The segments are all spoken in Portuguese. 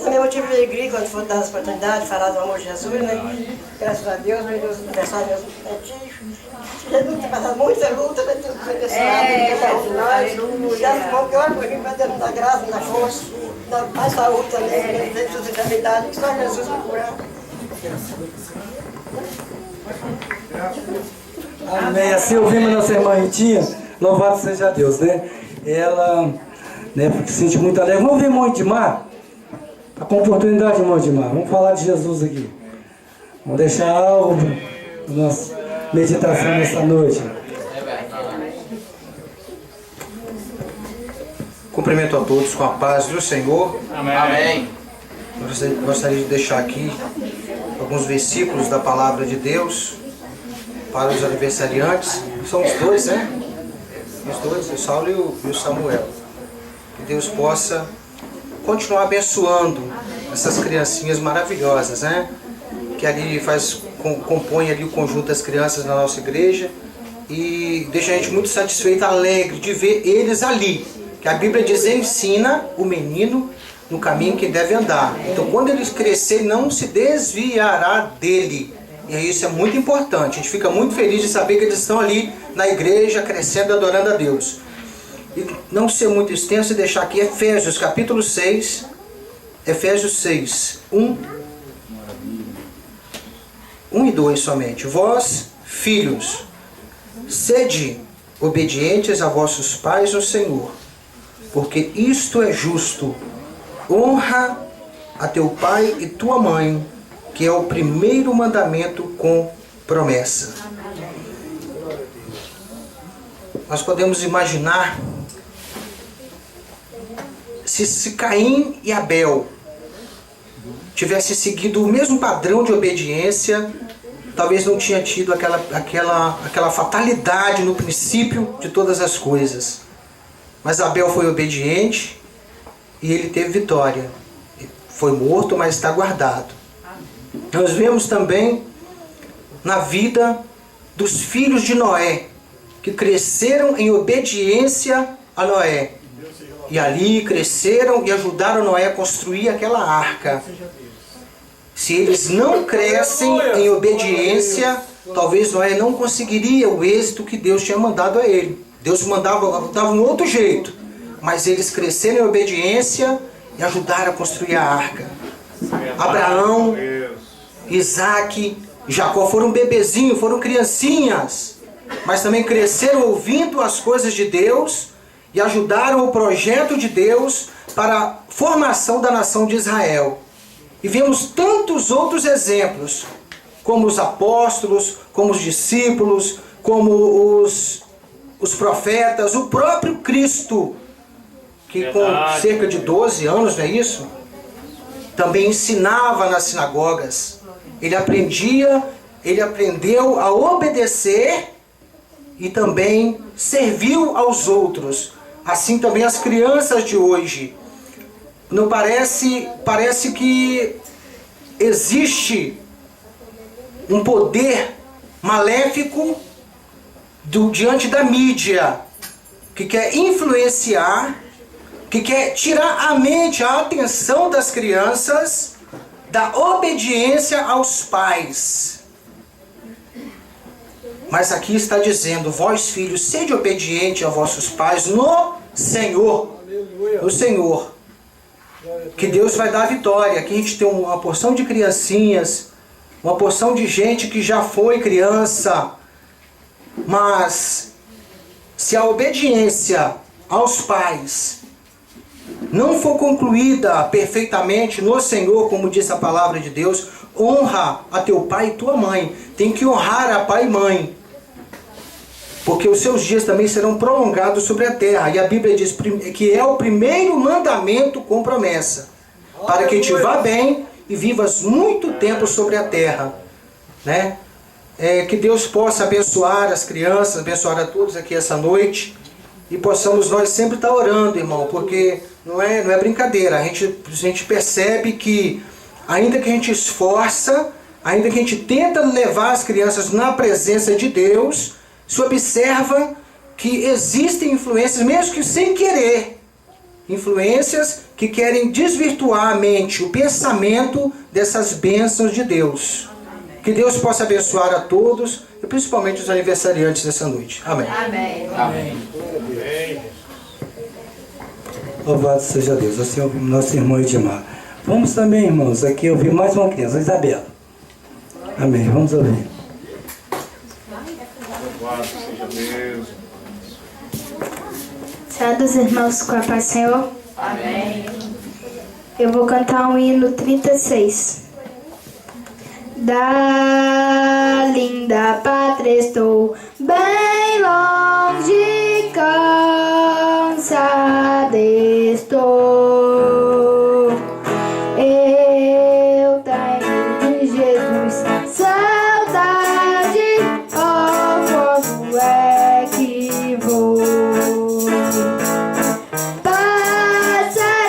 Também eu tive alegria quando for dar as oportunidades de falar do amor de Jesus, né? Graças a Deus, meu Deus, abençoar meus netinhos. Jesus tem passado muita luta, vai ter abençoado cada um de nós. E as mãos que olham por mim, vai Deus me dar graça, me dar força, me dar mais saúde também, me dar sustentabilidade, que só Jesus me curar. Amém. Assim ouvimos nossa irmã Ritinha, louvado seja Deus, né? Ela, né, se sente muito alegre. Vamos ver irmão Edmar? Tá com oportunidade, irmão Edmar. Vamos falar de Jesus aqui. Vamos deixar algo na nossa meditação nessa noite. Cumprimento a todos com a paz do Senhor. Amém. Eu gostaria de deixar aqui alguns versículos da palavra de Deus para os aniversariantes. São os dois, né? Os dois, o Saulo e o Samuel. Que Deus possa continuar abençoando essas criancinhas maravilhosas, né? Que ali compõe ali o conjunto das crianças na nossa igreja e deixa a gente muito satisfeito, alegre de ver eles ali. Que a Bíblia diz: ensina o menino no caminho que deve andar. Então, quando ele crescer, não se desviará dele. E isso é muito importante. A gente fica muito feliz de saber que eles estão ali na igreja, crescendo, adorando a Deus. E não ser muito extenso e deixar aqui Efésios capítulo 6, Efésios 6, 1 e 2 somente. Vós, filhos, sede obedientes a vossos pais no Senhor, porque isto é justo. Honra a teu pai e tua mãe, que é o primeiro mandamento com promessa. Nós podemos imaginar se Caim e Abel tivessem seguido o mesmo padrão de obediência, talvez não tinha tido aquela fatalidade no princípio de todas as coisas. Mas Abel foi obediente e ele teve vitória. Foi morto, mas está guardado. Nós vemos também na vida dos filhos de Noé, que cresceram em obediência a Noé. E ali cresceram e ajudaram Noé a construir aquela arca. Se eles não crescem em obediência, talvez Noé não conseguiria o êxito que Deus tinha mandado a ele. Deus dava um outro jeito, mas eles cresceram em obediência e ajudaram a construir a arca. Abraão, Isaac, Jacó foram bebezinhos, foram criancinhas, mas também cresceram ouvindo as coisas de Deus e ajudaram o projeto de Deus para a formação da nação de Israel. E vemos tantos outros exemplos, como os apóstolos, como os discípulos, como os profetas, o próprio Cristo, que com cerca de 12 anos, não é isso? Também ensinava nas sinagogas. Ele aprendeu a obedecer e também serviu aos outros. Assim também as crianças de hoje. Não parece que existe um poder maléfico diante da mídia, que quer influenciar, que quer tirar a mente, a atenção das crianças da obediência aos pais. Mas aqui está dizendo: vós filhos, sede obediente a vossos pais no Senhor. No Senhor. Que Deus vai dar a vitória. Aqui a gente tem uma porção de criancinhas, uma porção de gente que já foi criança. Mas se a obediência aos pais não for concluída perfeitamente no Senhor, como diz a palavra de Deus, honra a teu pai e tua mãe. Tem que honrar a pai e mãe, porque os seus dias também serão prolongados sobre a terra. E a Bíblia diz que é o primeiro mandamento com promessa, para que te vá bem e vivas muito tempo sobre a terra, né? Que Deus possa abençoar as crianças, abençoar a todos aqui essa noite, e possamos nós sempre estar orando, irmão, porque não é brincadeira. A gente percebe que, ainda que a gente esforça, ainda que a gente tenta levar as crianças na presença de Deus, se observa que existem influências, mesmo que sem querer, influências que querem desvirtuar a mente, o pensamento dessas bênçãos de Deus. Que Deus possa abençoar a todos e principalmente os aniversariantes dessa noite. Amém. Amém. Amém. Louvado seja Deus. Assim ouvimos nosso irmão Edmar. Vamos também, irmãos, aqui ouvir mais uma criança, a Isabela. Amém. Vamos ouvir. Louvado seja Deus. Saúdos irmãos com a paz do Senhor. Amém. Eu vou cantar o hino 36. Da linda pátria estou bem longe, cansada estou. Eu tenho de Jesus saudade, oh, como é que vou?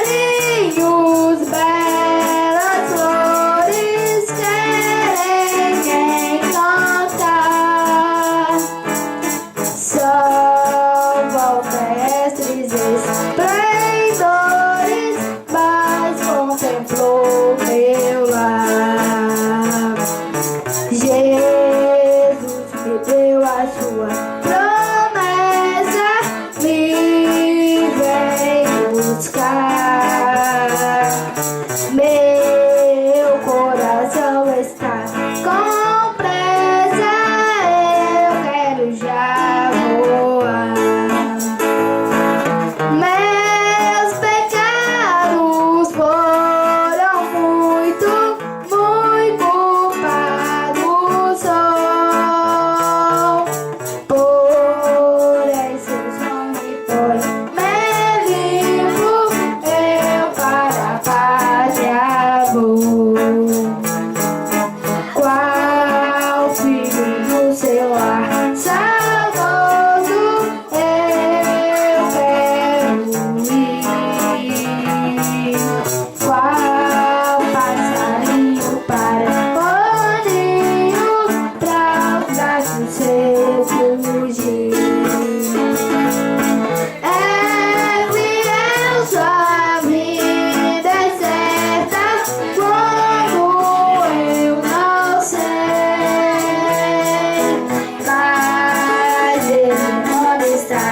Passarinhos, belas flores querem cantar. Só valmestres esplendores, mas contemplou meu lar. Jesus me deu a sua promessa, me vem buscar. Meu coração está com pressa, eu quero já voar. Meus pecados foram muito, muito culpados sou. Porém, seus nomes foi me limpo, eu para a pátria vou. Qual filho do seu lar saudoso eu quero ir? Qual passarinho para o ninho pra os braços seus fugir? É fiel sua vida é certa, como eu não sei, mas ele não está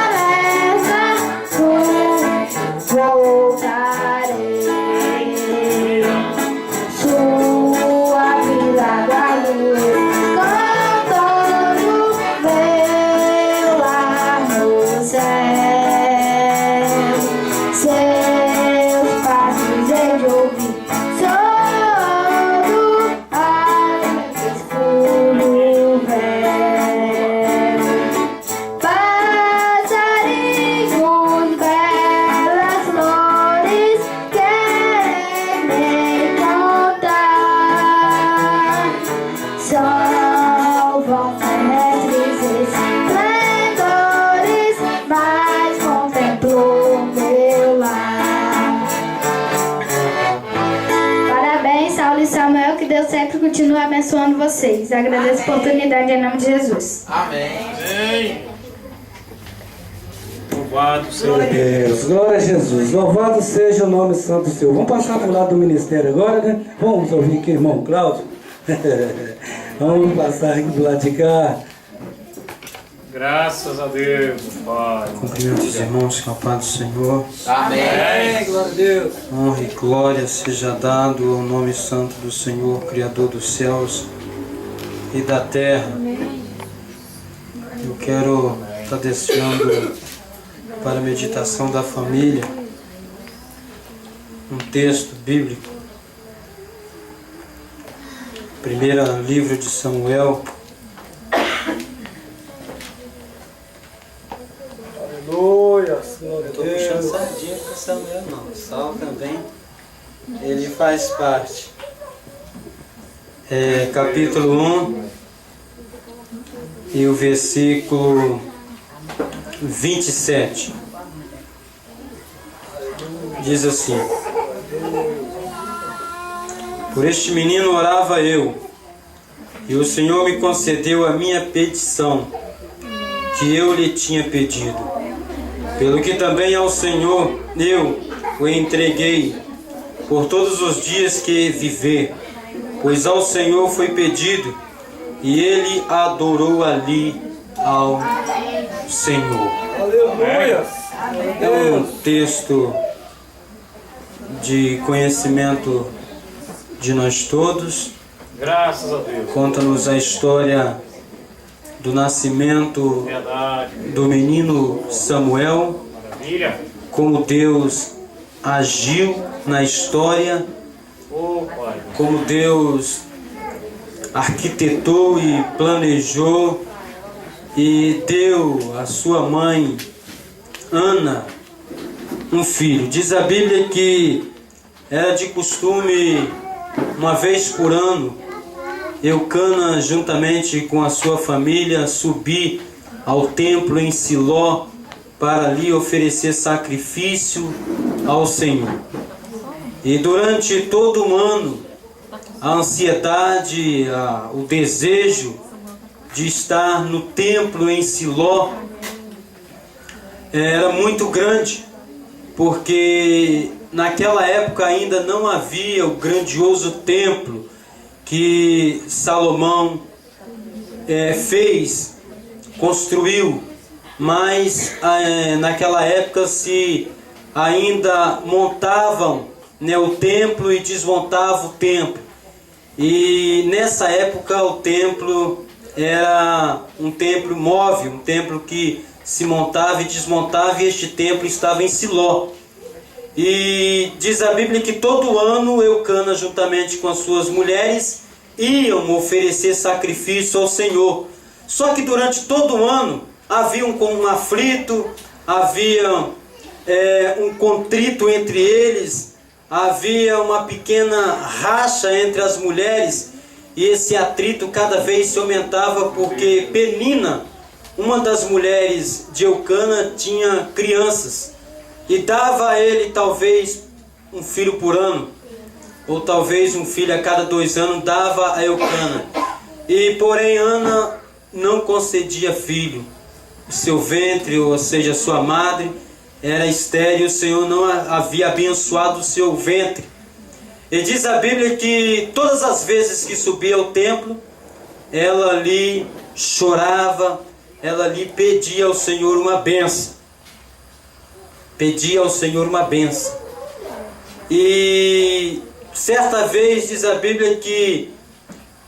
alerta, voltarei. Sua vida guardou cantando meu lar no céu. Seus passos eu de ouvir todo escuro véu. Passarinhos, belas flores querem me contar. São valmestres esplendores, mas contemplou meu lar. Parabéns, Saulo e Samuel, que Deus sempre continue abençoando vocês. Agradeço a oportunidade em nome de Jesus. Amém. Louvado seja Deus. Deus, glória a Jesus. Louvado seja o nome santo do Senhor. Vamos passar para o lado do ministério agora, né? Vamos ouvir aqui, irmão Cláudio. Vamos passar aqui do lado de cá. Graças a Deus, Pai. Cumprimento os irmãos com a paz do Senhor. Amém. Glória a Deus. Honra e glória seja dado ao nome santo do Senhor, Criador dos céus e da terra. Eu quero estar destinando para a meditação da família um texto bíblico. Primeiro livro de Samuel. Aleluia, glória a Estou puxando Deus. sardinha para Samuel, não. Saul também, ele faz parte. Capítulo 1 e o versículo 27. Diz assim: Por este menino orava eu, e o Senhor me concedeu a minha petição, que eu lhe tinha pedido. pelo que também ao Senhor eu o entreguei por todos os dias que viver, pois ao Senhor foi pedido, e ele adorou ali ao Senhor. Aleluia! É um texto de conhecimento de nós todos. Graças a Deus. Conta-nos a história do nascimento Verdade. do menino Samuel, Maravilha. como Deus agiu na história, Ô, Pai. como Deus arquitetou e planejou e deu à sua mãe Ana um filho. Diz a Bíblia que era de costume, uma vez por ano, Eucana, juntamente com a sua família, subir ao templo em Siló para ali oferecer sacrifício ao Senhor. E durante todo o ano, a ansiedade, o desejo de estar no templo em Siló era muito grande, porque naquela época ainda não havia o grandioso templo que Salomão fez, construiu, mas naquela época se ainda montavam, né, o templo e desmontavam o templo. E nessa época o templo era um templo móvel, um templo que se montava e desmontava, e este templo estava em Siló. E diz a Bíblia que todo ano Eucana, juntamente com as suas mulheres, iam oferecer sacrifício ao Senhor. Só que durante todo o ano havia um aflito, havia um contrito entre eles, havia uma pequena racha entre as mulheres, e esse atrito cada vez se aumentava porque Penina, uma das mulheres de Eucana, tinha crianças e dava a ele talvez um filho por ano, ou talvez um filho a cada 2 anos, dava a Eucana. E porém Ana não concedia filho. O seu ventre, ou seja, sua madre, era estéril, o Senhor não havia abençoado o seu ventre. E diz a Bíblia que todas as vezes que subia ao templo, ela ali chorava, ela ali pedia ao Senhor uma bênção. Pedia ao Senhor uma bênção. E certa vez diz a Bíblia que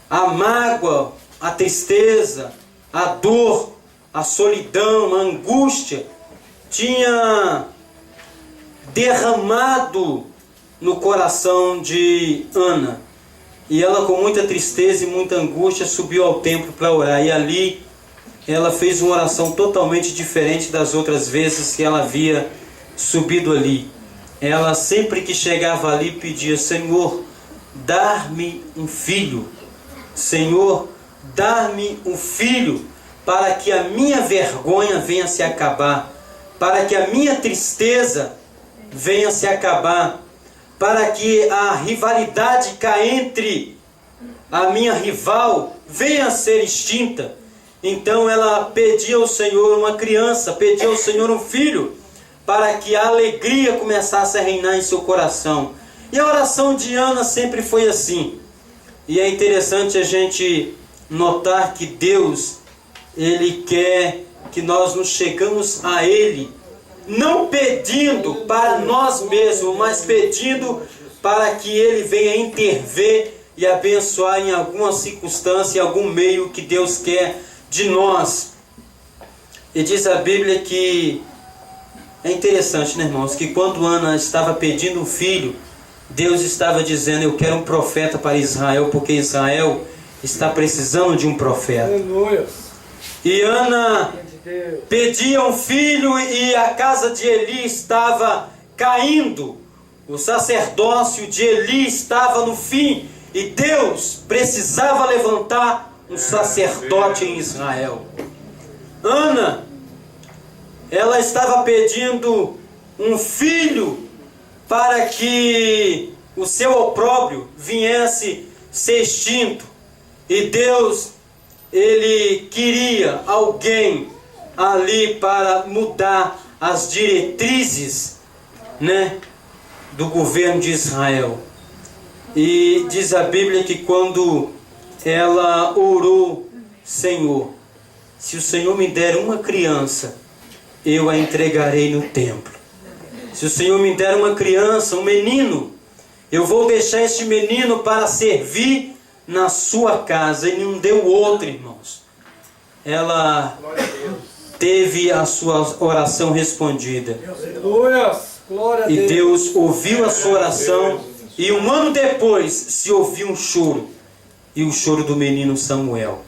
a mágoa, a tristeza, a dor, a solidão, a angústia tinha derramado no coração de Ana. E ela, com muita tristeza e muita angústia, subiu ao templo para orar. E ali ela fez uma oração totalmente diferente das outras vezes que ela havia subido ali. Ela sempre que chegava ali pedia: Senhor, dar-me um filho. Senhor, dar-me um filho, para que a minha vergonha venha se acabar, para que a minha tristeza venha se acabar, para que a rivalidade cá entre a minha rival venha a ser extinta. Então ela pedia ao Senhor uma criança, pedia ao Senhor um filho, para que a alegria começasse a reinar em seu coração. E a oração de Ana sempre foi assim. E é interessante a gente notar que Deus, Ele quer que nós nos chegamos a Ele, não pedindo para nós mesmos, mas pedindo para que Ele venha intervir e abençoar em alguma circunstância, em algum meio que Deus quer de nós. E diz a Bíblia que é interessante, né, irmãos, que quando Ana estava pedindo um filho, Deus estava dizendo: eu quero um profeta para Israel, porque Israel está precisando de um profeta. Aleluia! E Ana pedia um filho, e a casa de Eli estava caindo. O sacerdócio de Eli estava no fim, e Deus precisava levantar um sacerdote em Israel. Ana, ela estava pedindo um filho para que o seu opróbrio viesse ser extinto. E Deus, Ele queria alguém ali para mudar as diretrizes, né, do governo de Israel. E diz a Bíblia que quando ela orou: Senhor, se o Senhor me der uma criança, eu a entregarei no templo. Se o Senhor me der uma criança, um menino, eu vou deixar este menino para servir na sua casa. E não deu outro, irmãos. Ela teve a sua oração respondida. E Deus ouviu a sua oração. E um ano depois se ouviu um choro. E o choro do menino Samuel.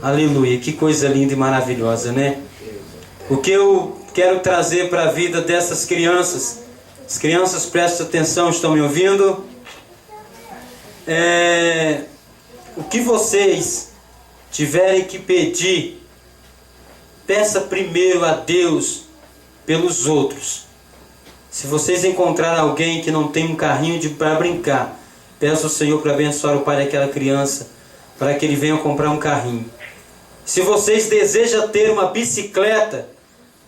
Aleluia, que coisa linda e maravilhosa, né? O que eu quero trazer para a vida dessas crianças, as crianças, prestem atenção, estão me ouvindo? O que vocês tiverem que pedir, peça primeiro a Deus pelos outros. Se vocês encontrarem alguém que não tem um carrinho para brincar, peça ao Senhor para abençoar o pai daquela criança, para que ele venha comprar um carrinho. Se vocês desejam ter uma bicicleta,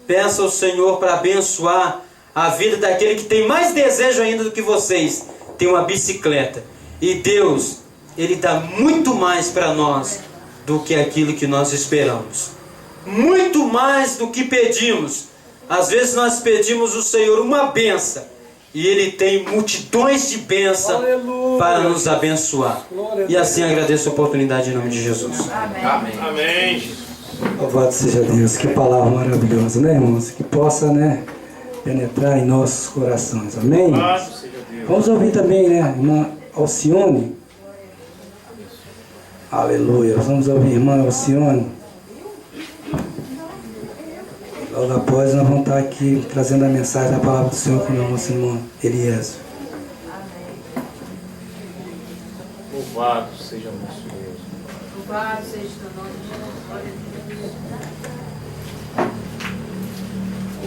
peça ao Senhor para abençoar a vida daquele que tem mais desejo ainda do que vocês, ter uma bicicleta. E Deus, Ele dá muito mais para nós do que aquilo que nós esperamos. Muito mais do que pedimos. Às vezes nós pedimos ao Senhor uma benção, e Ele tem multidões de bênçãos para nos abençoar. E assim agradeço a oportunidade em nome de Jesus. Amém. Amém. Louvado seja Deus, que palavra maravilhosa, né, irmãos? Que possa, né, penetrar em nossos corações, amém? Louvado seja Deus. Vamos ouvir também, né, irmã Alcione. Aleluia, vamos ouvir a irmã Alcione. Logo após nós vamos estar aqui trazendo a mensagem da palavra do Senhor com o nosso irmão Eliezer. Louvado seja nosso Deus. Louvado seja o nome de Jesus. Glória a Deus.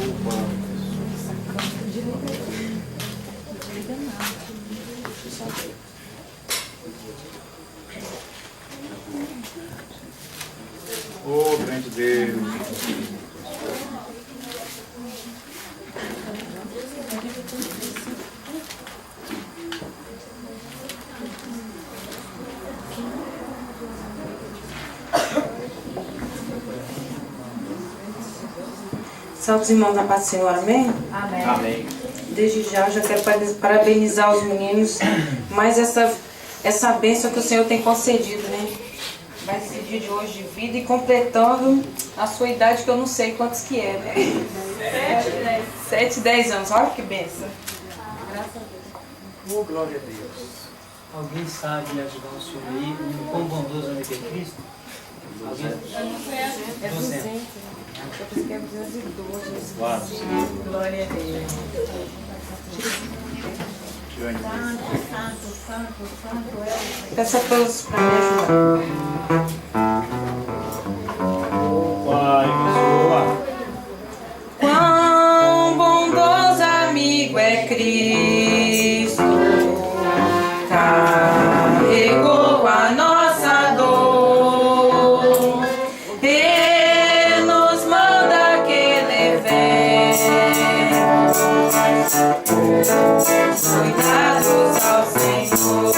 Louvado. Oh, grande Deus. Santos irmãos da paz do Senhor, amém? Amém. Amém. Desde já, já quero parabenizar os meninos, mais essa bênção que o Senhor tem concedido, né? Vai ser dia de hoje de vida e completando a sua idade, que eu não sei quantos que é, né? 7, 10 anos, olha que bênção. Graças a Deus. Oh, glória a Deus. Alguém sabe ajudar o Senhor aí? O quão bondoso é Cristo? Alguém? É 200, né? Eu pensei que é 212. Louvado. Glória a Deus. Peça a todos para me ajudar. Pai, abençoa. Quão bondoso amigo é Cristo, carregou a nossa dor, Ele nos manda que levemos cuidados ao Senhor.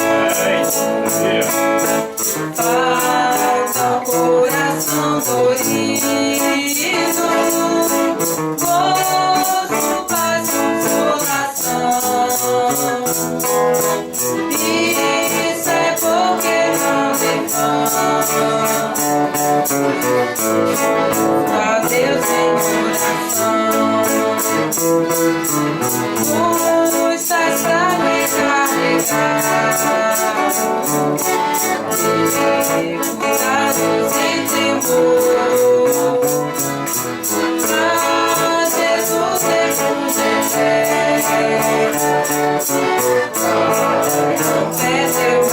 Faça o coração dorido, gozo, paz, consolação. Isso é porque não levamos a Deus em oração. Estás fraco e carregado, cuidados e temor. Pra Jesus refugiar, não perdeu o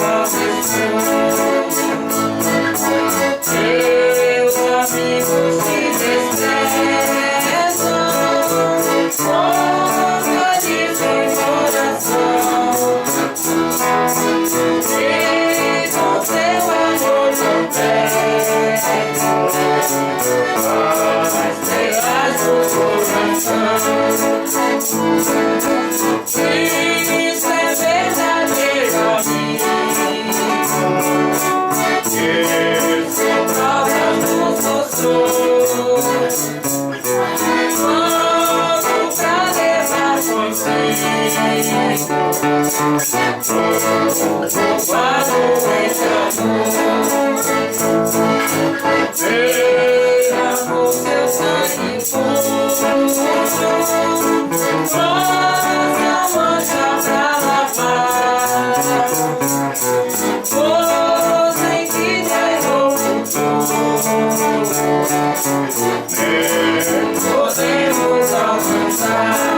teus amigos te desprezam, contra derramou seu sangue nossa mancha pra lavar, pois em vida podemos alcançar.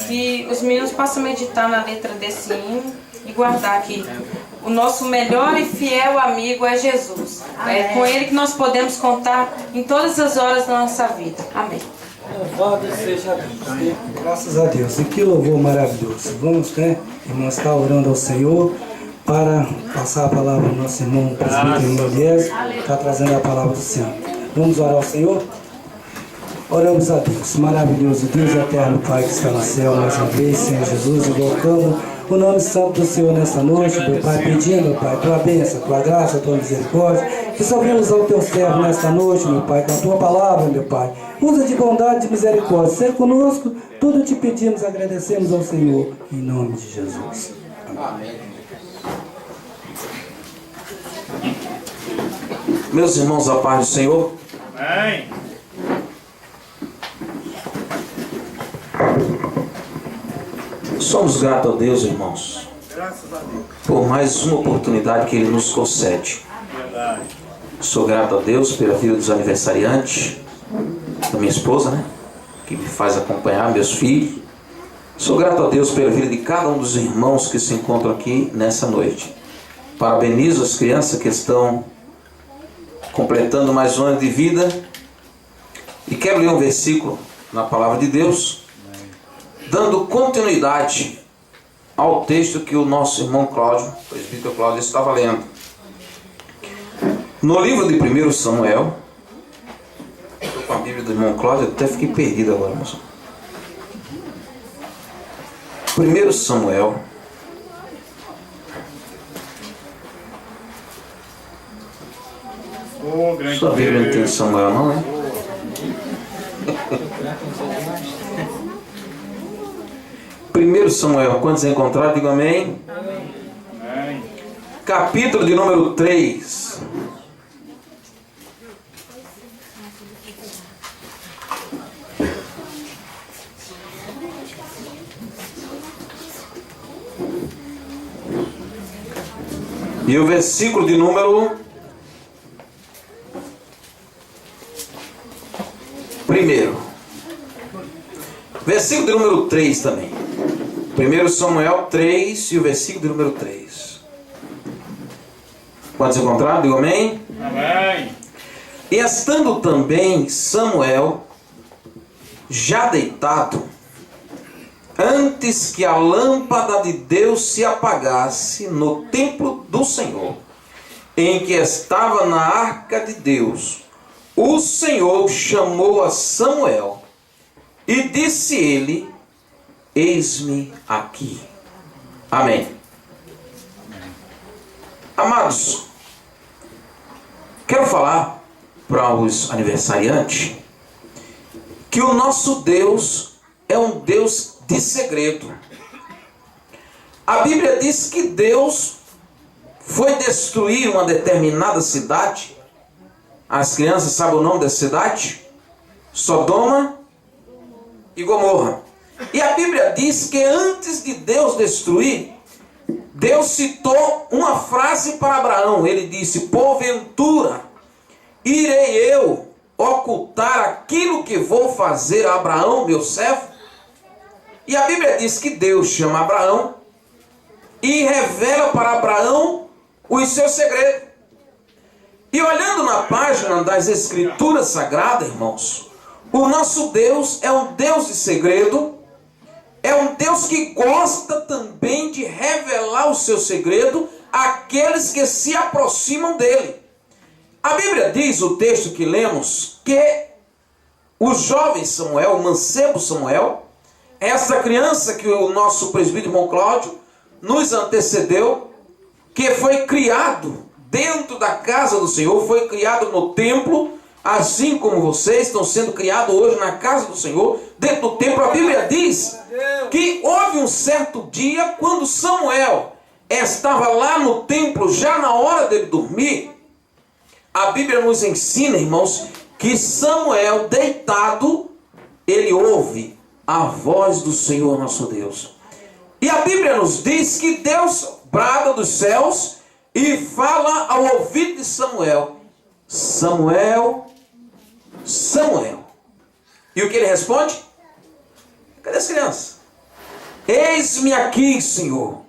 Que os meninos possam meditar na letra desse hino e guardar aqui. O nosso melhor e fiel amigo é Jesus. É com Ele que nós podemos contar em todas as horas da nossa vida. Amém. Louvado seja Deus, né? Graças a Deus. E que louvor maravilhoso. Vamos, né, irmãos, estar orando ao Senhor para passar a palavra ao nosso irmão presbítero Moliés, que está trazendo a palavra do Senhor. Vamos orar ao Senhor? Oramos a Deus, maravilhoso Deus eterno, Pai que está no céu, mais uma vez, Senhor Jesus, invocamos o nome santo do Senhor nessa noite, meu Pai, pedindo, meu Pai, tua bênção, tua graça, tua misericórdia, que só vimos ao teu servo nesta noite, meu Pai, com a tua palavra, meu Pai. Usa de bondade e misericórdia, ser conosco, tudo te pedimos, agradecemos ao Senhor, em nome de Jesus. Amém. Meus irmãos, a paz do Senhor. Amém. Somos gratos a Deus, irmãos, por mais uma oportunidade que Ele nos concede. Verdade. Sou grato a Deus pela vida dos aniversariantes, da minha esposa, né, que me faz acompanhar meus filhos. Sou grato a Deus pela vida de cada um dos irmãos que se encontram aqui nessa noite. Parabenizo as crianças que estão completando mais um ano de vida. E quero ler um versículo na palavra de Deus, dando continuidade ao texto que o nosso irmão Cláudio, o presbítero Cláudio, estava lendo. No livro de 1 Samuel, estou com a Bíblia do irmão Cláudio, até fiquei perdido agora, moço. 1 Samuel, Oh, grande sua Bíblia não tem Deus. Samuel não, é? 1 Samuel, quantos encontraram? Digo amém. Amém. Capítulo de número 3. E o versículo de número 1. Versículo de número 3 também. 1 Samuel 3 e o versículo de número 3. Pode ser encontrado? Digo amém. Amém. E estando também Samuel já deitado, antes que a lâmpada de Deus se apagasse no templo do Senhor, em que estava na arca de Deus, o Senhor chamou a Samuel e disse ele: eis-me aqui. Amém. Amados, quero falar para os aniversariantes que o nosso Deus é um Deus de segredo. A Bíblia diz que Deus foi destruir uma determinada cidade. As crianças sabem o nome dessa cidade? Sodoma e Gomorra. E a Bíblia diz que antes de Deus destruir, Deus citou uma frase para Abraão. Ele disse: porventura irei eu ocultar aquilo que vou fazer a Abraão, meu servo? E a Bíblia diz que Deus chama Abraão e revela para Abraão os seus segredos. E olhando na página das Escrituras Sagradas, irmãos, o nosso Deus é um Deus de segredo, é um Deus que gosta também de revelar o seu segredo àqueles que se aproximam dele. A Bíblia diz, o texto que lemos, que o jovem Samuel, o mancebo Samuel, essa criança que o nosso presbítero irmão Cláudio nos antecedeu, que foi criado dentro da casa do Senhor, foi criado no templo, assim como vocês estão sendo criados hoje na casa do Senhor, dentro do templo. A Bíblia diz que houve um certo dia quando Samuel estava lá no templo, já na hora dele dormir. A Bíblia nos ensina, irmãos, que Samuel, deitado, ele ouve a voz do Senhor nosso Deus. E a Bíblia nos diz que Deus brada dos céus e fala ao ouvido de Samuel: Samuel, Samuel. E o que ele responde? Cadê as crianças? Eis-me aqui, Senhor.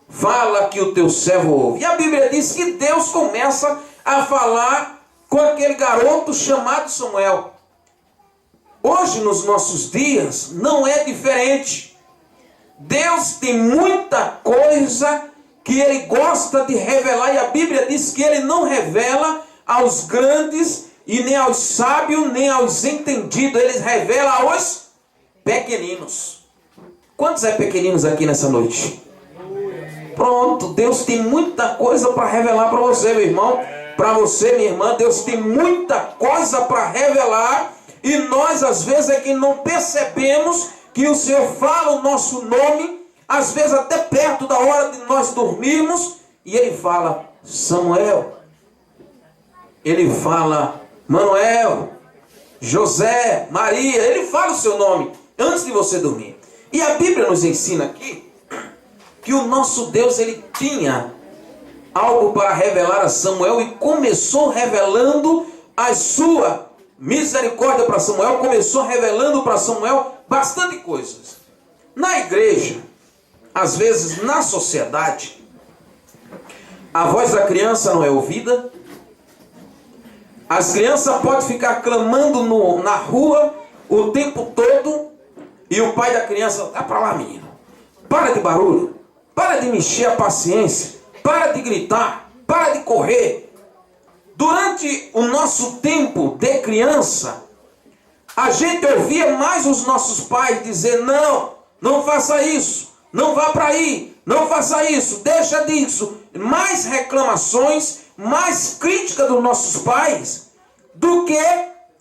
Fala que o teu servo ouve. E a Bíblia diz que Deus começa a falar com aquele garoto chamado Samuel. Hoje, nos nossos dias, não é diferente. Deus tem muita coisa que Ele gosta de revelar, e a Bíblia diz que Ele não revela aos grandes, e nem aos sábios, nem aos entendidos. Ele revela aos pequeninos. Quantos é pequeninos aqui nessa noite? Pronto, Deus tem muita coisa para revelar para você, meu irmão, para você, minha irmã. Deus tem muita coisa para revelar, e nós às vezes é que não percebemos que o Senhor fala o nosso nome, às vezes até perto da hora de nós dormirmos, e Ele fala Samuel, Ele fala Manuel, José, Maria, Ele fala o seu nome antes de você dormir. E a Bíblia nos ensina aqui que o nosso Deus, Ele tinha algo para revelar a Samuel, e começou revelando a sua misericórdia para Samuel, começou revelando para Samuel bastante coisas. Na igreja, às vezes na sociedade, a voz da criança não é ouvida. As crianças podem ficar clamando na rua o tempo todo, e o pai da criança: dá para lá, menino, para de barulho, para de mexer a paciência, para de gritar, para de correr. Durante o nosso tempo de criança, a gente ouvia mais os nossos pais dizer: não, não faça isso, não vá para aí, não faça isso, deixa disso. Mais reclamações, mais crítica dos nossos pais do que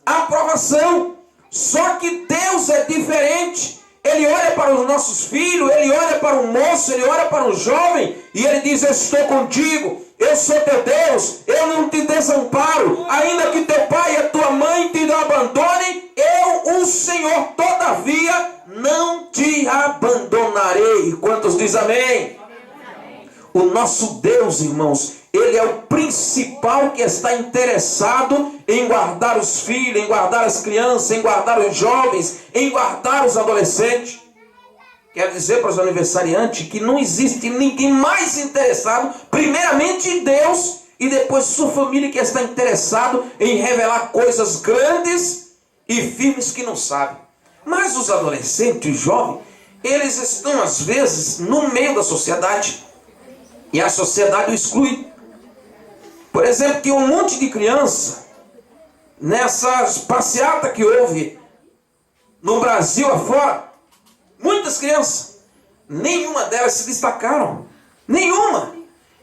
aprovação. Só que Deus é diferente. Ele olha para os nossos filhos, Ele olha para o moço, Ele olha para o jovem, e Ele diz: eu estou contigo, eu sou teu Deus, eu não te desamparo. Ainda que teu pai e a tua mãe te abandonem, eu, o Senhor, todavia, não te abandonarei. Quantos dizem amém? O nosso Deus, irmãos, Ele é o principal que está interessado em guardar os filhos, em guardar as crianças, em guardar os jovens, em guardar os adolescentes. Quero dizer para os aniversariantes que não existe ninguém mais interessado, primeiramente em Deus, e depois sua família, que está interessado em revelar coisas grandes e firmes que não sabem. Mas os adolescentes, os jovens, eles estão às vezes no meio da sociedade, e a sociedade o exclui. Por exemplo, tem um monte de criança nessas passeatas que houve no Brasil afora. Muitas crianças, nenhuma delas se destacaram, nenhuma.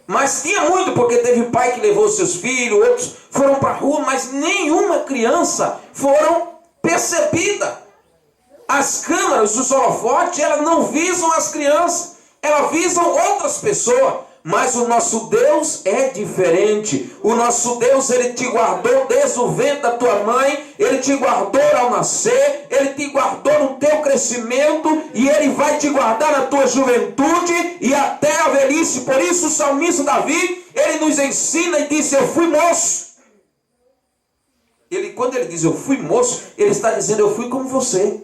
Mas tinha muito, porque teve pai que levou seus filhos, outros foram para a rua, mas nenhuma criança foram percebida. As câmeras, os holofotes, elas não visam as crianças, elas visam outras pessoas. Mas o nosso Deus é diferente. O nosso Deus, Ele te guardou desde o ventre da tua mãe, Ele te guardou ao nascer, Ele te guardou no teu crescimento, e Ele vai te guardar na tua juventude e até a velhice. Por isso o salmista Davi, ele nos ensina e diz: eu fui moço. Quando ele diz eu fui moço, ele está dizendo: eu fui como você,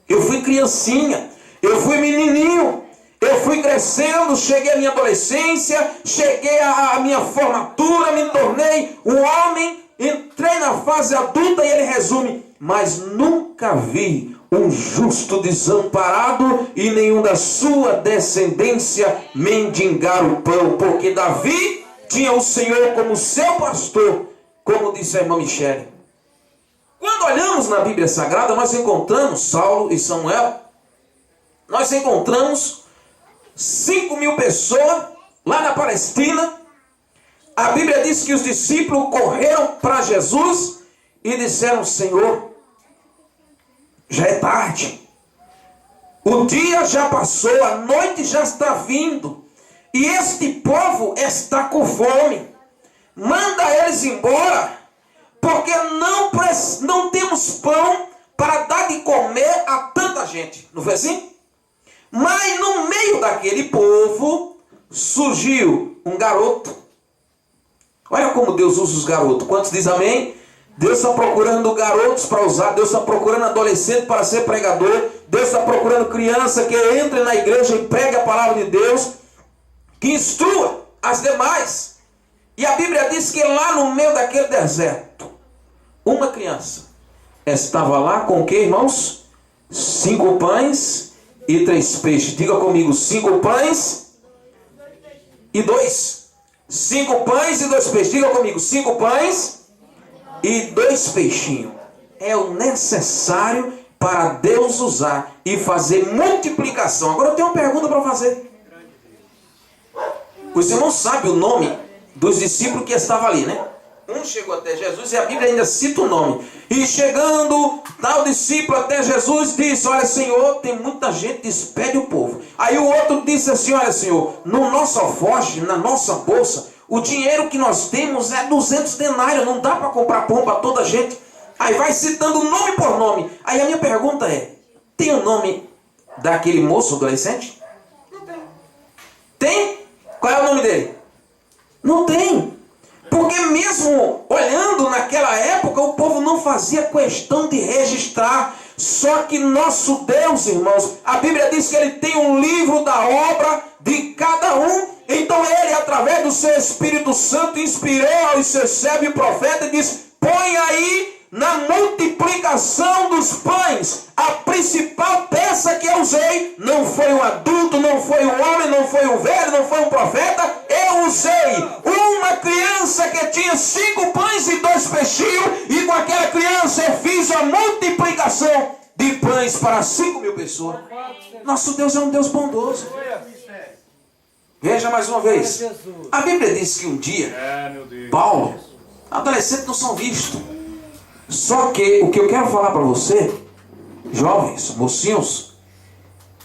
eu fui criancinha, eu fui menininho, eu fui crescendo, cheguei à minha adolescência, cheguei à minha formatura, me tornei um homem, entrei na fase adulta. E ele resume: mas nunca vi um justo desamparado, e nenhum da sua descendência mendigar o pão. Porque Davi tinha o Senhor como seu pastor, como disse a irmã Michele. Quando olhamos na Bíblia Sagrada, nós encontramos Saulo e Samuel, nós encontramos 5.000 pessoas lá na Palestina. A Bíblia diz que os discípulos correram para Jesus e disseram: Senhor, já é tarde. O dia já passou, a noite já está vindo. E este povo está com fome. Manda eles embora, porque não temos pão para dar de comer a tanta gente. Não foi assim? Mas no meio daquele povo surgiu um garoto. Olha como Deus usa os garotos. Quantos dizem amém? Deus está procurando garotos para usar. Deus está procurando adolescente para ser pregador. Deus está procurando criança que entre na igreja e pregue a palavra de Deus, que instrua as demais. E a Bíblia diz que lá no meio daquele deserto, uma criança estava lá com o que, irmãos? 5 pães e 3 peixes. Diga comigo, 5 pães e 2. 5 pães e 2 peixes. Diga comigo, 5 pães e 2 peixinhos. É o necessário para Deus usar e fazer multiplicação. Agora eu tenho uma pergunta para fazer. Os irmãos sabem o nome dos discípulos que estavam ali, né? Um chegou até Jesus e a Bíblia ainda cita o nome. E chegando tal discípulo até Jesus, disse: olha, Senhor, tem muita gente, despede o povo. Aí o outro disse assim: olha, Senhor, no nosso alforje, na nossa bolsa, o dinheiro que nós temos é 200 denários, não dá para comprar pão para toda a gente. Aí vai citando nome por nome. Aí a minha pergunta é: tem o nome daquele moço adolescente? Não tem. Tem? Qual é o nome dele? Não tem. Porque mesmo olhando naquela época, o povo não fazia questão de registrar. Só que nosso Deus, irmãos, a Bíblia diz que Ele tem um livro da obra de cada um. Então Ele, através do seu Espírito Santo, inspirou aos seus servos e profetas e disse: põe aí na multiplicação dos pães. A principal peça que eu usei não foi um adulto, não foi um homem, não foi um velho, não foi um profeta. Eu usei uma criança que tinha 5 pães e 2 peixinhos, e com aquela criança eu fiz a multiplicação de pães para 5.000 pessoas. Nosso Deus é um Deus bondoso. Veja mais uma vez. A Bíblia diz que um dia Paulo, adolescentes não são vistos. Só que o que eu quero falar para você, jovens, mocinhos,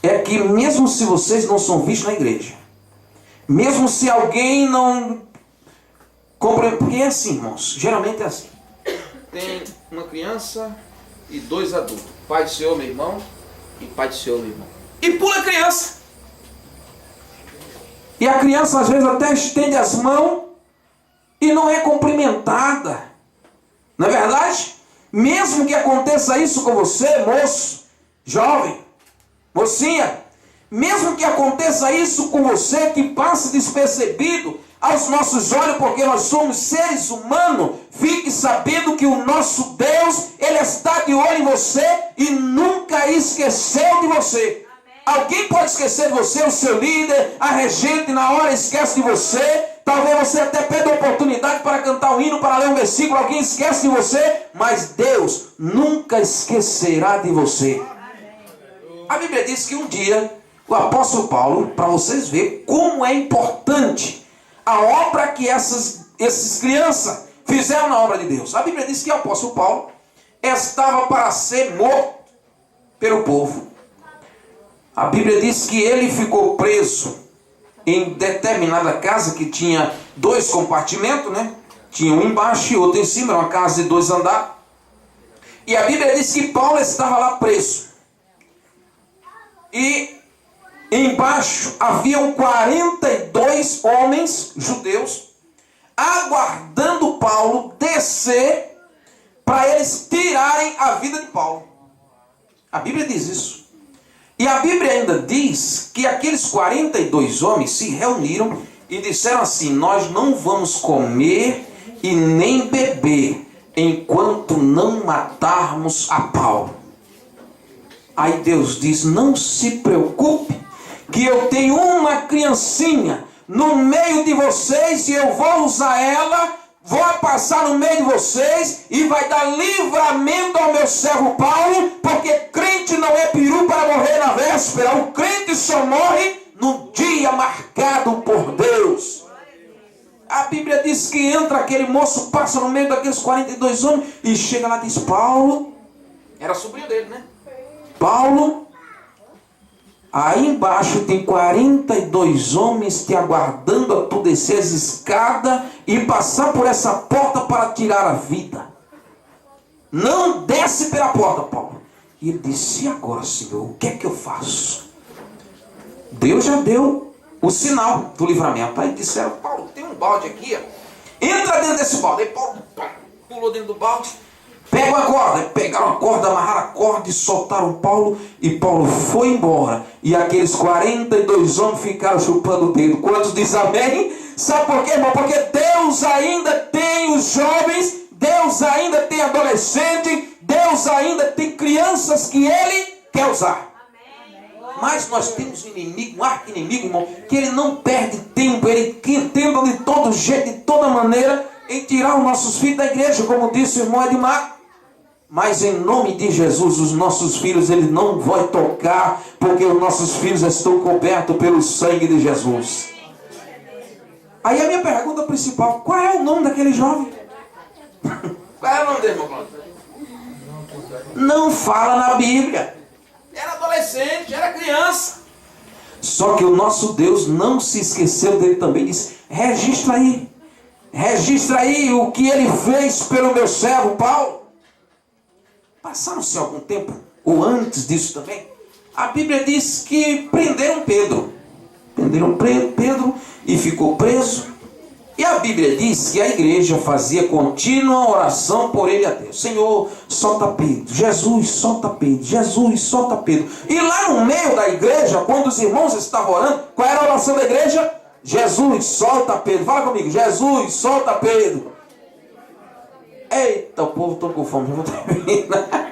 é que mesmo se vocês não são vistos na igreja, mesmo se alguém não compreende, porque é assim, irmãos, geralmente é assim. Tem uma criança e 2 adultos, pai do Senhor, meu irmão, e pai do Senhor, meu irmão. E pula a criança. E a criança às vezes até estende as mãos e não é cumprimentada. Não é verdade? Mesmo que aconteça isso com você, moço, jovem, mocinha, mesmo que aconteça isso com você, que passe despercebido aos nossos olhos, porque nós somos seres humanos, fique sabendo que o nosso Deus, Ele está de olho em você e nunca esqueceu de você. Alguém pode esquecer de você, o seu líder, a regente, na hora esquece de você. Talvez você até perda a oportunidade para cantar um hino, para ler um versículo. Alguém esquece de você, mas Deus nunca esquecerá de você. A Bíblia diz que um dia o apóstolo Paulo, para vocês verem como é importante a obra que essas crianças fizeram na obra de Deus. A Bíblia diz que o apóstolo Paulo estava para ser morto pelo povo. A Bíblia diz que ele ficou preso em determinada casa que tinha 2 compartimentos, né? Tinha um embaixo e outro em cima, era uma casa de 2 andares. E a Bíblia diz que Paulo estava lá preso. E embaixo haviam 42 homens judeus aguardando Paulo descer para eles tirarem a vida de Paulo. A Bíblia diz isso. E a Bíblia ainda diz que aqueles 42 homens se reuniram e disseram assim: nós não vamos comer e nem beber enquanto não matarmos a Paulo. Aí Deus diz: não se preocupe, que eu tenho uma criancinha no meio de vocês e eu vou usar ela, vou passar no meio de vocês e vai dar livramento ao meu servo Paulo, porque crente não é peru para morrer na véspera. O crente só morre no dia marcado por Deus. A Bíblia diz que entra aquele moço, passa no meio daqueles 42 homens e chega lá e diz: Paulo, era sobrinho dele, né? Paulo, aí embaixo tem 42 homens te aguardando a tu descer as escadas e passar por essa porta para tirar a vida. Não desce pela porta, Paulo. E ele disse: e agora, Senhor, o que é que eu faço? Deus já deu o sinal do livramento. Aí disseram: Paulo, tem um balde aqui, ó. Entra dentro desse balde. Aí Paulo pulou dentro do balde. Pega uma corda. Pegaram a corda, amarraram a corda e soltaram Paulo. E Paulo foi embora. E aqueles 42 homens ficaram chupando o dedo. Quantos dizem amém? Sabe por quê, irmão? Porque Deus ainda tem os jovens, Deus ainda tem adolescente, Deus ainda tem crianças que Ele quer usar. Mas nós temos um inimigo, um arqui-inimigo, irmão, que ele não perde tempo, ele tenta de todo jeito, de toda maneira, em tirar os nossos filhos da igreja, como disse o irmão Edmar. Mas em nome de Jesus, os nossos filhos, ele não vai tocar, porque os nossos filhos estão cobertos pelo sangue de Jesus. Aí a minha pergunta principal: qual é o nome daquele jovem? Qual é o nome dele, irmão Cláudio? Não fala na Bíblia. Era adolescente, era criança. Só que o nosso Deus não se esqueceu dele também. Disse: registra aí. Registra aí o que ele fez pelo meu servo Paulo. Passaram-se algum tempo, ou antes disso também, a Bíblia diz que prenderam Pedro. Prenderam Pedro e ficou preso. E a Bíblia diz que a igreja fazia contínua oração por ele a Deus. Senhor, solta Pedro. Jesus, solta Pedro. Jesus, solta Pedro. E lá no meio da igreja, quando os irmãos estavam orando, qual era a oração da igreja? Jesus, solta Pedro. Fala comigo. Jesus, solta Pedro. Eita, o povo está com fome. Vou terminar.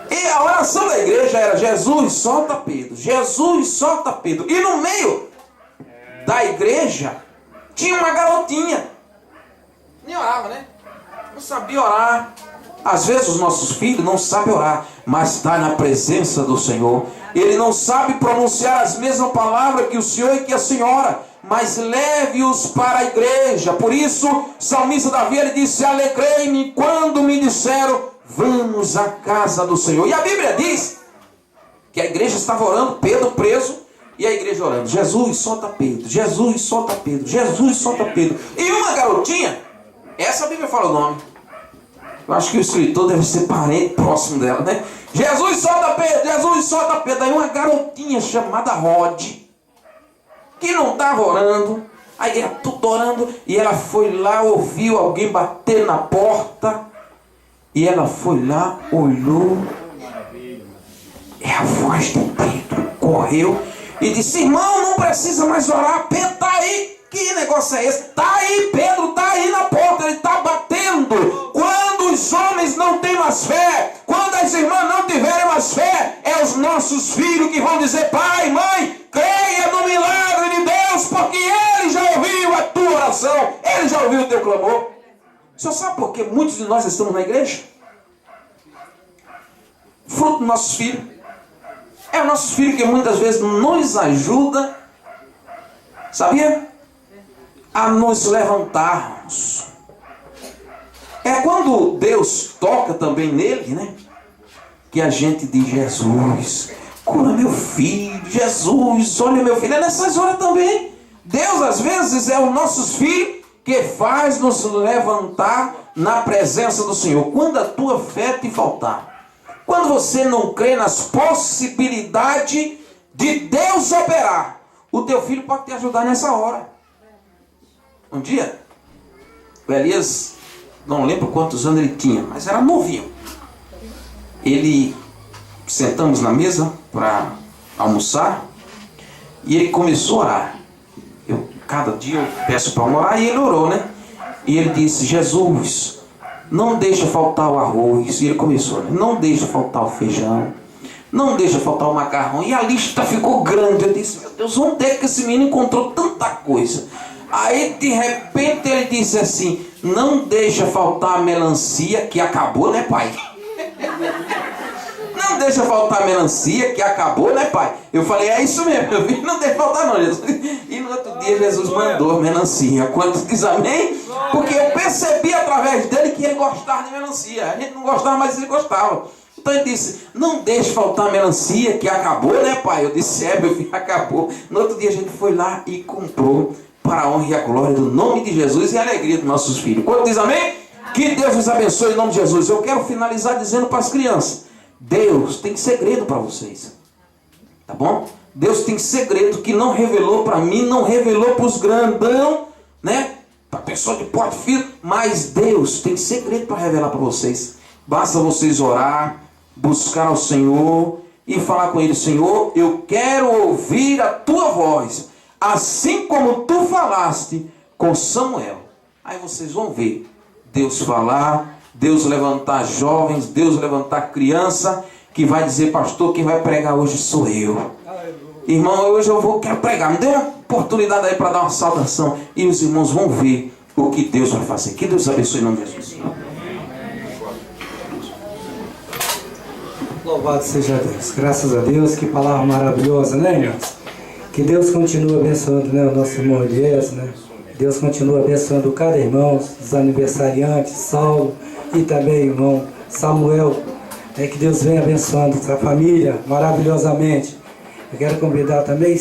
E a oração da igreja era: Jesus, solta Pedro. Jesus, solta Pedro. E no meio da igreja tinha uma garotinha. Nem orava, né? Não sabia orar. Às vezes os nossos filhos não sabem orar, mas está na presença do Senhor. Ele não sabe pronunciar as mesmas palavras que o Senhor e que a senhora, mas leve-os para a igreja. Por isso, o salmista Davi, ele disse: alegrei-me quando me disseram, vamos à casa do Senhor. E a Bíblia diz que a igreja estava orando, Pedro preso, e a igreja orando: Jesus, solta Pedro. Jesus, solta Pedro. Jesus, solta Pedro. E uma garotinha, essa a Bíblia fala o nome. Eu acho que o escritor deve ser parente próximo dela, né? Jesus, solta Pedro. Jesus, solta Pedro. Aí uma garotinha chamada Rod, que não estava orando, a igreja tudo orando, e ela foi lá, ouviu alguém bater na porta, e ela foi lá, olhou, é a voz de Pedro. Correu e disse: irmão, não precisa mais orar, Pedro está aí. Que negócio é esse? Está aí, Pedro está aí na porta, ele está batendo. Quando os homens não têm mais fé, quando as irmãs não tiverem mais fé, é os nossos filhos que vão dizer: pai, mãe, creia no milagre de Deus, porque ele já ouviu a tua oração, ele já ouviu o teu clamor. O senhor sabe por que muitos de nós estamos na igreja? Fruto dos nossos filhos. É o nosso filho que muitas vezes nos ajuda, sabia? A nos levantarmos. É quando Deus toca também nele, né? Que a gente diz: Jesus, cura meu filho. Jesus, olha meu filho. É nessas horas também. Deus às vezes é os nossos filhos que faz nos levantar na presença do Senhor. Quando a tua fé te faltar, quando você não crê nas possibilidades de Deus operar, o teu filho pode te ajudar nessa hora. Um dia, o Elias, não lembro quantos anos ele tinha, mas era novinho. Ele, sentamos na mesa para almoçar, e ele começou a orar. Cada dia eu peço para orar, e ele orou, né? E ele disse: Jesus, não deixa faltar o arroz. E ele começou, né? Não deixa faltar o feijão, não deixa faltar o macarrão. E a lista ficou grande. Eu disse: meu Deus, onde é que esse menino encontrou tanta coisa? Aí de repente ele disse assim: não deixa faltar a melancia, que acabou, né, pai? Não deixa faltar a melancia, que acabou, né, pai? Eu falei: é isso mesmo, meu filho, não deixa faltar não, Jesus. E no outro dia Jesus mandou melancia. Quantos diz amém? Porque eu percebi através dele que ele gostava de melancia. A gente não gostava, mas ele gostava. Então ele disse, não deixe faltar melancia, que acabou, né, pai? Eu disse, meu filho, acabou. No outro dia a gente foi lá e comprou para a honra e a glória do nome de Jesus e a alegria dos nossos filhos. Quando diz amém? Que Deus os abençoe em nome de Jesus. Eu quero finalizar dizendo para as crianças, Deus tem segredo para vocês. Tá bom? Deus tem segredo que não revelou para mim, não revelou para os grandão, né? Para a pessoa de porte firme, mas Deus tem segredo para revelar para vocês. Basta vocês orar, buscar ao Senhor e falar com Ele, Senhor, eu quero ouvir a Tua voz, assim como Tu falaste com Samuel. Aí vocês vão ver Deus falar, Deus levantar jovens, Deus levantar criança, que vai dizer, pastor, quem vai pregar hoje sou eu. Irmão, hoje quero pregar, me dê uma oportunidade aí para dar uma saudação. E os irmãos vão ver o que Deus vai fazer. Que Deus abençoe em nome de Jesus. Louvado seja Deus. Graças a Deus, que palavra maravilhosa, né, irmãos? Que Deus continue abençoando, né, o nosso irmão Elias, né? Deus continue abençoando cada irmão, os aniversariantes, Saulo e também irmão Samuel. Que Deus venha abençoando essa família maravilhosamente. Eu quero convidar também,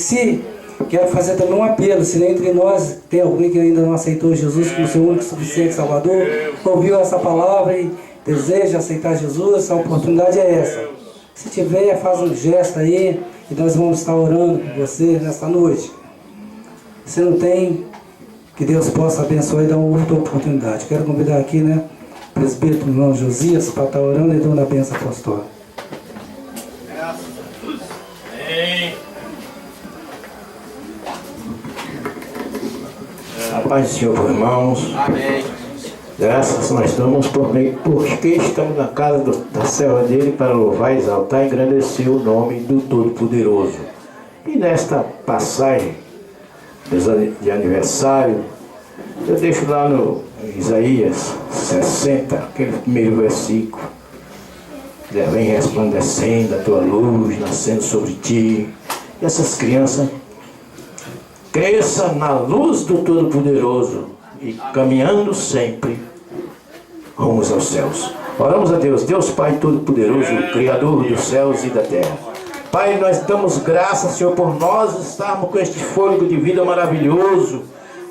quero fazer também um apelo, se entre nós tem alguém que ainda não aceitou Jesus como seu único suficiente Salvador, ouviu essa palavra e deseja aceitar Jesus, a oportunidade é essa. Se tiver, faz um gesto aí e nós vamos estar orando por você nesta noite. Se não tem, que Deus possa abençoar e dar uma outra oportunidade. Quero convidar aqui, né, o presbítero irmão Josias para estar orando e dando a bênção apostólica. A paz do Senhor, irmãos. Amém. Graças nós damos porque estamos na casa da serva dele para louvar, exaltar e engrandecer o nome do Todo-Poderoso. E nesta passagem de aniversário, eu deixo lá no Isaías 60, aquele primeiro versículo. Vem resplandecendo a tua luz, nascendo sobre ti. E essas crianças cresçam na luz do Todo-Poderoso e caminhando sempre rumos aos céus. Oramos a Deus, Deus Pai Todo-Poderoso, Criador dos céus e da terra. Pai, nós damos graças, Senhor, por nós estarmos com este fôlego de vida maravilhoso,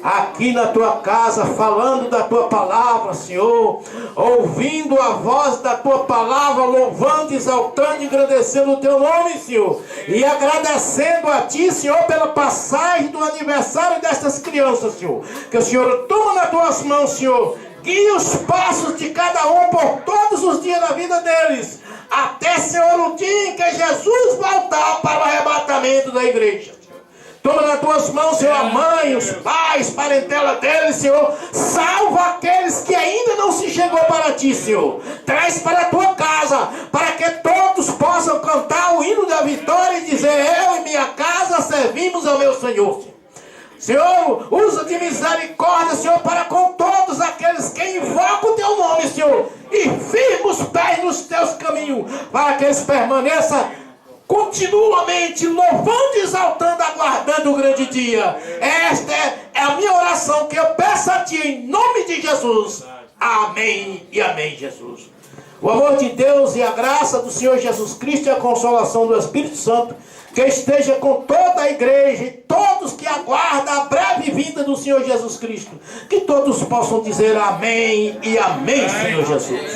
aqui na tua casa, falando da tua palavra, Senhor, ouvindo a voz da tua palavra, louvando, exaltando e agradecendo o teu nome, Senhor, e agradecendo a ti, Senhor, pela passagem do aniversário destas crianças, Senhor, que o Senhor toma nas tuas mãos, Senhor, guia os passos de cada um por todos os dias da vida deles, até, Senhor, o dia em que Jesus voltar para o arrebatamento da igreja. Toma nas tuas mãos, Senhor, a mãe, os pais, parentela deles, Senhor. Salva aqueles que ainda não se chegou para ti, Senhor. Traz para a tua casa, para que todos possam cantar o hino da vitória e dizer, eu e minha casa servimos ao meu Senhor. Senhor, usa de misericórdia, Senhor, para com todos aqueles que invocam o teu nome, Senhor. E firma os pés nos teus caminhos, para que eles permaneçam continuamente louvando e exaltando, aguardando o grande dia. Esta é a minha oração que eu peço a ti em nome de Jesus. Amém e amém, Jesus. O amor de Deus e a graça do Senhor Jesus Cristo e a consolação do Espírito Santo que esteja com toda a igreja e todos que aguardam a breve vinda do Senhor Jesus Cristo. Que todos possam dizer amém e amém, Senhor Jesus.